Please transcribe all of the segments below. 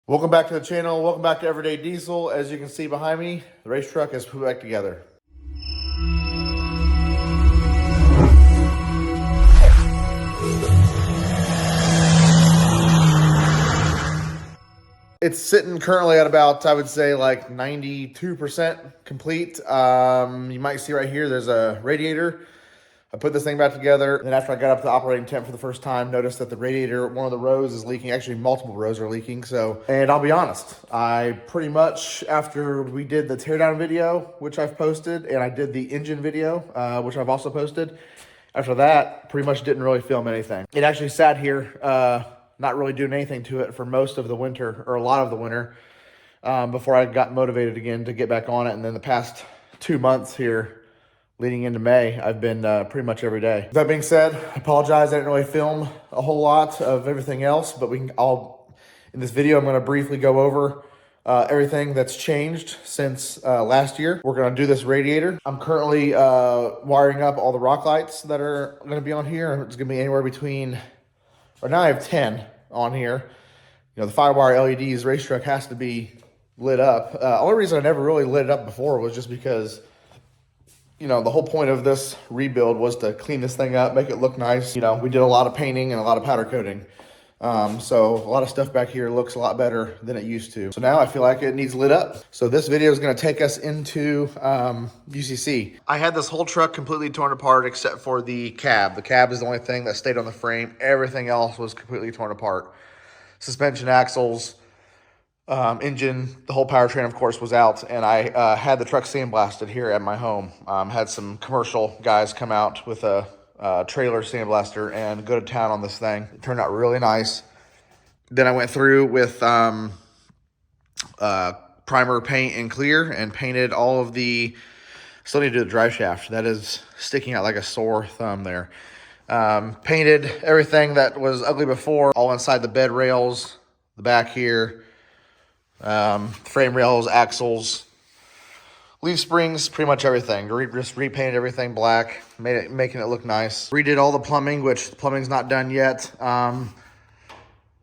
Welcome back to the channel. Welcome back to Everyday Diesel. As you can see behind me, the race truck is put back together. It's sitting currently at about, I would say, like 92% complete. You might see right here, there's a radiator. I put this thing back together, and after I got up to the operating temp for the first time, noticed that the radiator, one of the rows is leaking. Actually, multiple rows are leaking. And I'll be honest, I pretty much, after we did the teardown video, which I've posted, and I did the engine video, which I've also posted, after that, pretty much didn't really film anything. It actually sat here, not really doing anything to it for most of the winter, or a lot of the winter, before I got motivated again to get back on it. And then the past 2 months here, leading into May, I've been pretty much every day. That being said, I apologize. I didn't really film a whole lot of everything else, but in this video, I'm going to briefly go over everything that's changed since last year. We're going to do this radiator. I'm currently wiring up all the rock lights that are going to be on here. It's going to be anywhere between, right now I have 10 on here. You know, the 5-wire LEDs racetrack has to be lit up. Only reason I never really lit it up before was just because, you know, the whole point of this rebuild was to clean this thing up, make it look nice. You know, we did a lot of painting and a lot of powder coating. So a lot of stuff back here looks a lot better than it used to. So now I feel like it needs lit up. So this video is going to take us into UCC. I had this whole truck completely torn apart except for the cab. The cab is the only thing that stayed on the frame. Everything else was completely torn apart. Suspension axles, engine, the whole powertrain, of course, was out, and I had the truck sandblasted here at my home. Had some commercial guys come out with a trailer sandblaster and go to town on this thing. It turned out really nice. Then I went through with primer, paint, and clear, and painted all of the, still need to do the drive shaft. That is sticking out like a sore thumb there. Painted everything that was ugly before, all inside the bed rails, the back here, frame rails, axles, leaf springs, pretty much everything. Just repainted everything black, making it look nice. Redid all the plumbing, which the plumbing's not done yet.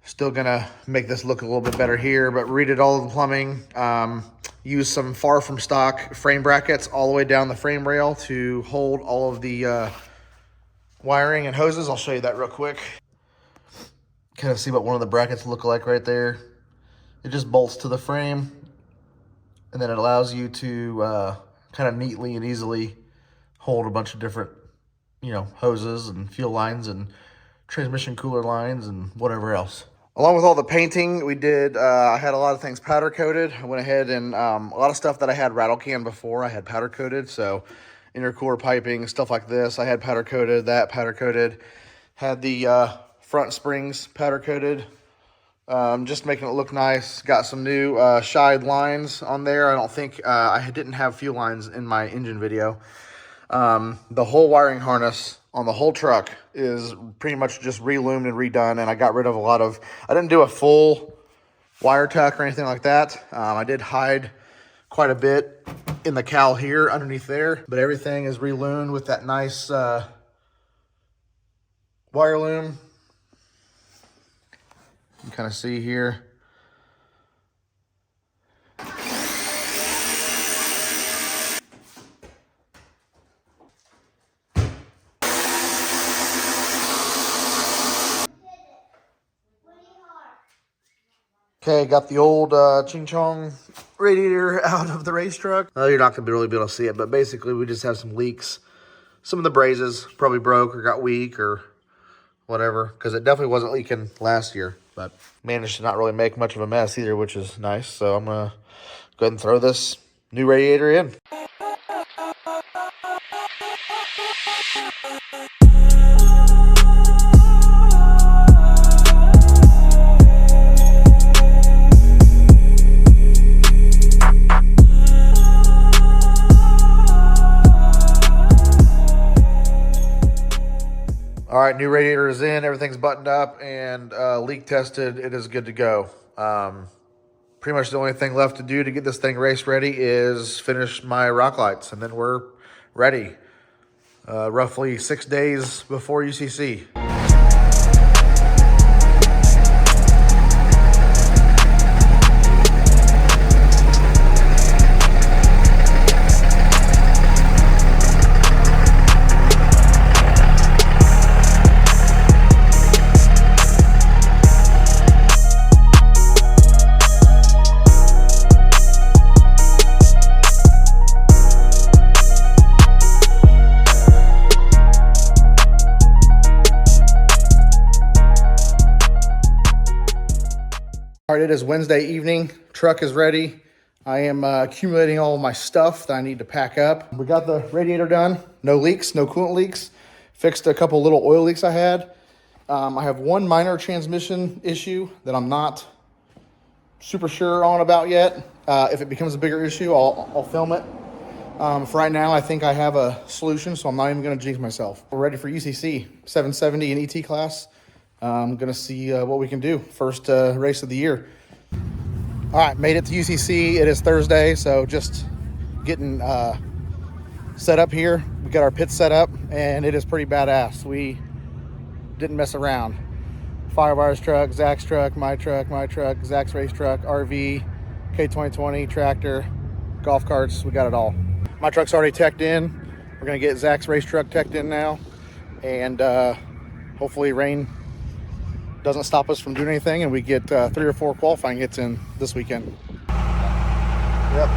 Still gonna make this look a little bit better here, but redid all of the plumbing. Used some far from stock frame brackets all the way down the frame rail to hold all of the wiring and hoses. I'll show you that real quick. Kind of see what one of the brackets look like right there. It just bolts to the frame, and then it allows you to kind of neatly and easily hold a bunch of different, you know, hoses and fuel lines and transmission cooler lines and whatever else. Along with all the painting we did, I had a lot of things powder coated. I went ahead and a lot of stuff that I had rattle can before, I had powder coated. So intercooler piping, stuff like this, I had powder coated, that powder coated. Had the front springs powder coated. Just making it look nice. Got some new shied lines on there. I don't think I didn't have fuel lines in my engine video. The whole wiring harness on the whole truck is pretty much just reloomed and redone, and I got rid of a lot of, I didn't do a full wire tuck or anything like that. I did hide quite a bit in the cowl here underneath there, but everything is reloomed with that nice wire loom. You can kind of see here. Okay, got the old Ching Chong radiator out of the race truck. You're not going to really be able to see it, but basically we just have some leaks. Some of the brazes probably broke or got weak or whatever, because it definitely wasn't leaking last year. But managed to not really make much of a mess either, which is nice. So I'm going to go ahead and throw this new radiator in. All right, new radiator is in, everything's buttoned up and leak tested. It is good to go. Pretty much the only thing left to do to get this thing race ready is finish my rock lights, and then we're ready. Roughly 6 days before UCC. right, it is Wednesday evening. Truck is ready. I am accumulating all of my stuff that I need to pack up. We got the radiator done. No leaks, no coolant leaks. Fixed a couple little oil leaks I had. I have one minor transmission issue that I'm not super sure on about yet. If it becomes a bigger issue, I'll film it. For right now, I think I have a solution, so I'm not even going to jinx myself. We're ready for UCC 770 and ET class. I'm going to see what we can do. First race of the year. All right, made it to UCC. It is Thursday, so just getting set up here. We got our pit set up, and it is pretty badass. We didn't mess around. Firewire's truck, Zach's truck, my truck, Zach's race truck, RV, K2020, tractor, golf carts. We got it all. My truck's already teched in. We're going to get Zach's race truck teched in now, and hopefully rain doesn't stop us from doing anything, and we get 3 or 4 qualifying hits in this weekend. Yep.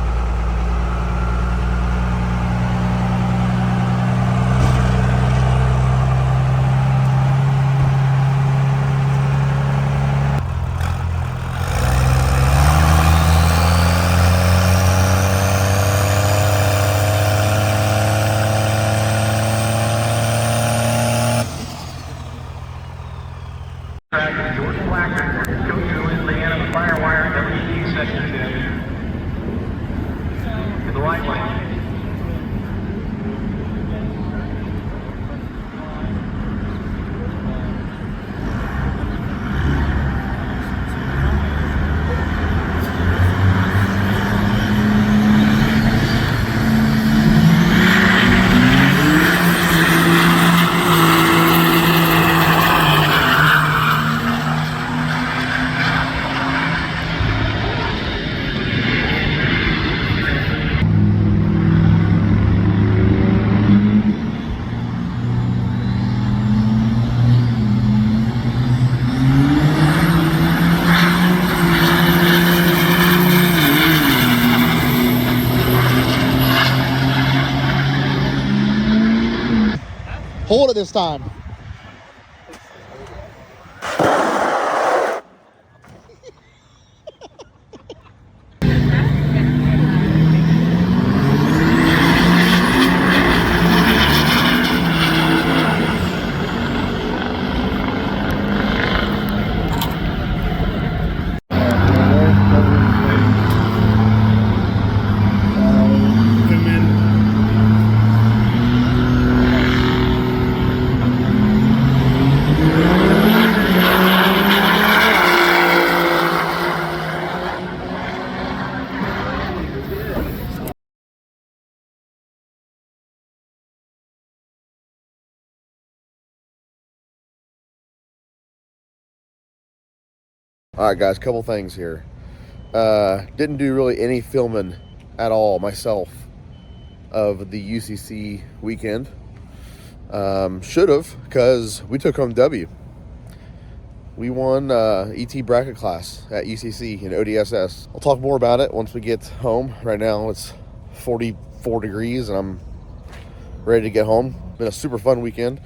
Hold it this time. All right, guys, couple things here. Didn't do really any filming at all myself of the UCC weekend. Should have, because we took home W. We won ET bracket class at UCC in ODSS. I'll talk more about it once we get home. Right now it's 44 degrees and I'm ready to get home. Been a super fun weekend.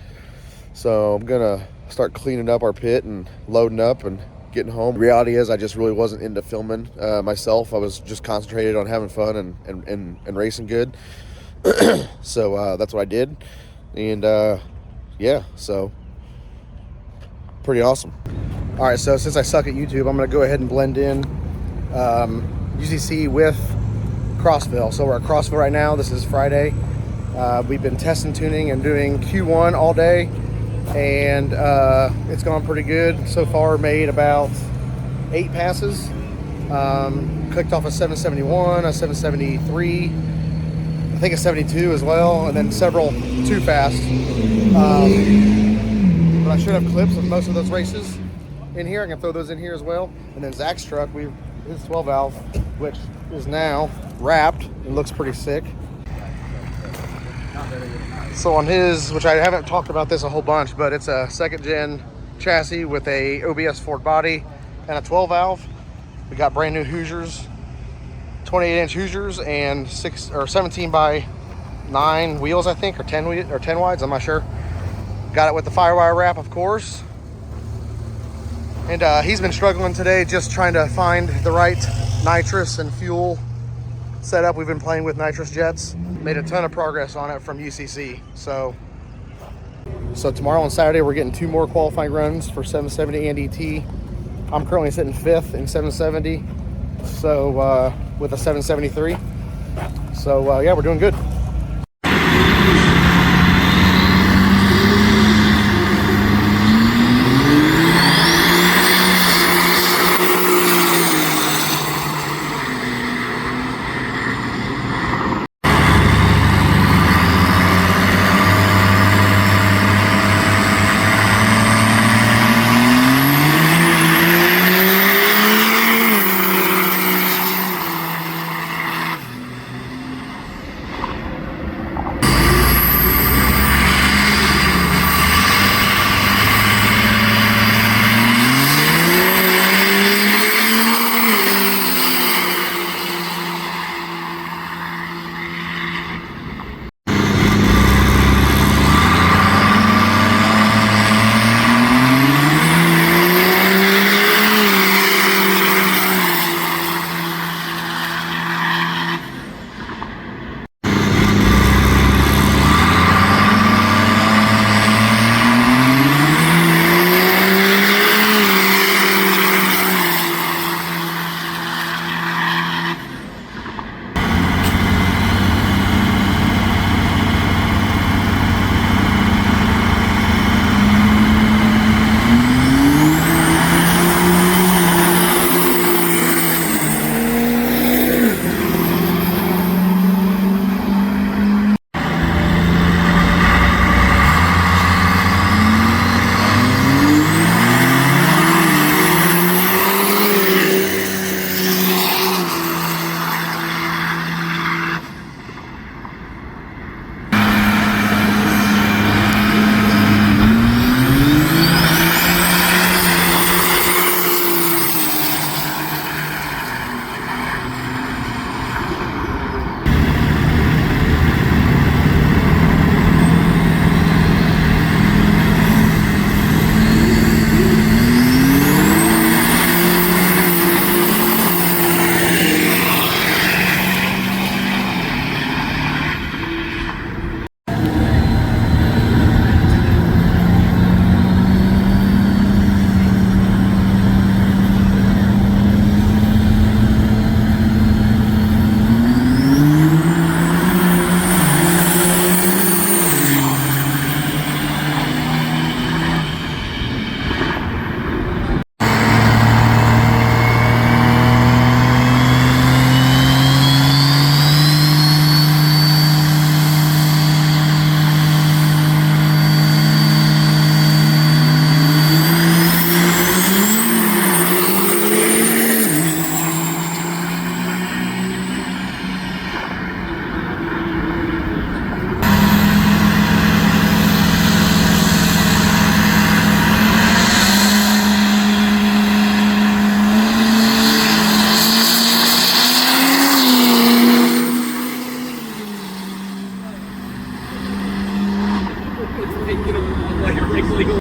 So I'm gonna start cleaning up our pit and loading up and getting home. The reality is I just really wasn't into filming myself. I was just concentrated on having fun and racing good. So that's what I did. And yeah, so pretty awesome. All right, so since I suck at YouTube, I'm gonna go ahead and blend in UCC with Crossville. So we're at Crossville right now. This is Friday. We've been testing, tuning, and doing Q1 all day, and it's gone pretty good so far. Made about 8 passes. Clicked off a 771, a 773, I think a 72 as well, and then several too fast. But I should have clips of most of those races in here. I can throw those in here as well. And then Zach's truck, his 12 valve, which is now wrapped. It looks pretty sick. So on his, which I haven't talked about this a whole bunch, but it's a 2nd gen chassis with a OBS Ford body and a 12 valve. We got brand new Hoosiers, 28-inch Hoosiers, and 17 by 9 wheels, I think, or 10 wides, I'm not sure. Got it with the Firewire wrap, of course. And he's been struggling today just trying to find the right nitrous and fuel setup. We've been playing with nitrous jets. Made a ton of progress on it from UCC. So tomorrow on Saturday, we're getting 2 more qualifying runs for 770 and ET. I'm currently sitting 5th in 770, so with a 773. So yeah, we're doing good.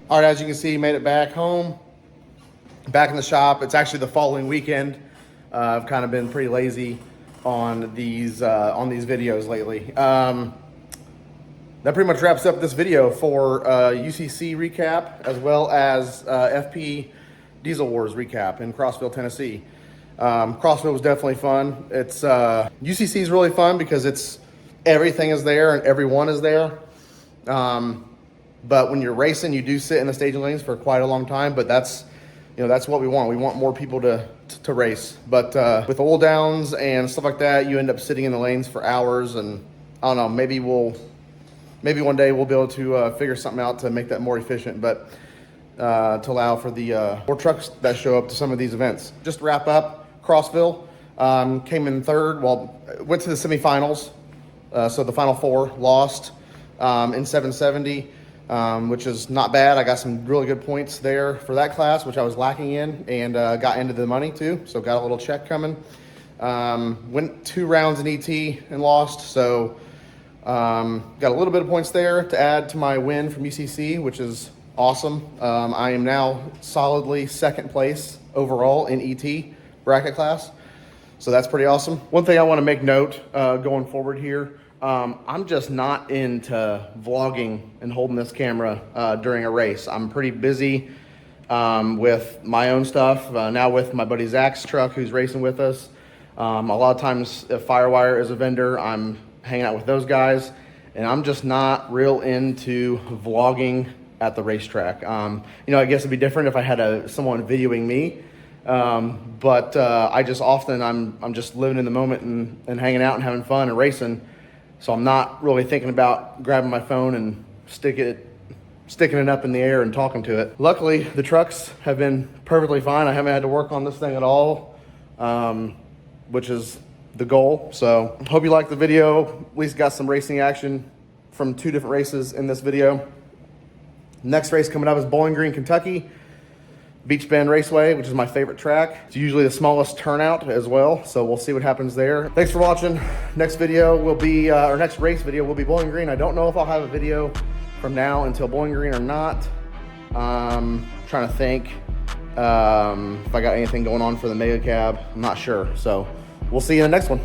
All right, as you can see, made it back home, back in the shop. It's actually the following weekend. I've kind of been pretty lazy on these videos lately. That pretty much wraps up this video for UCC recap, as well as FP Diesel Wars recap in Crossville, Tennessee. Crossville was definitely fun. It's UCC is really fun because everything is there and everyone is there. But when you're racing, you do sit in the staging lanes for quite a long time. But that's what we want. We want more people to race. But with oil downs and stuff like that, you end up sitting in the lanes for hours. And I don't know, maybe one day we'll be able to figure something out to make that more efficient. But to allow for the more trucks that show up to some of these events. Just to wrap up, Crossville came in third. Well, went to the semifinals. So the final 4 lost in 770. Which is not bad. I got some really good points there for that class, which I was lacking in, and got into the money too. So got a little check coming. Went 2 rounds in ET and lost. So got a little bit of points there to add to my win from UCC, which is awesome. I am now solidly second place overall in ET bracket class. So that's pretty awesome. One thing I want to make note going forward here, I'm just not into vlogging and holding this camera during a race. I'm pretty busy with my own stuff. Now with my buddy Zach's truck who's racing with us. A lot of times if Firewire is a vendor, I'm hanging out with those guys. And I'm just not real into vlogging at the racetrack. You know, I guess it'd be different if I had someone videoing me. But I just often, I'm just living in the moment and hanging out and having fun and racing. So I'm not really thinking about grabbing my phone and sticking it up in the air and talking to it. Luckily, the trucks have been perfectly fine. I haven't had to work on this thing at all, which is the goal. So hope you liked the video. At least got some racing action from 2 different races in this video. Next race coming up is Bowling Green, Kentucky. Beach Bend Raceway, which is my favorite track. It's usually the smallest turnout as well, so we'll see what happens there. Thanks for watching. Next video will be, our next race video will be Bowling Green. I don't know if I'll have a video from now until Bowling Green or not. Trying to think if I got anything going on for the Mega Cab. I'm not sure, so we'll see you in the next one.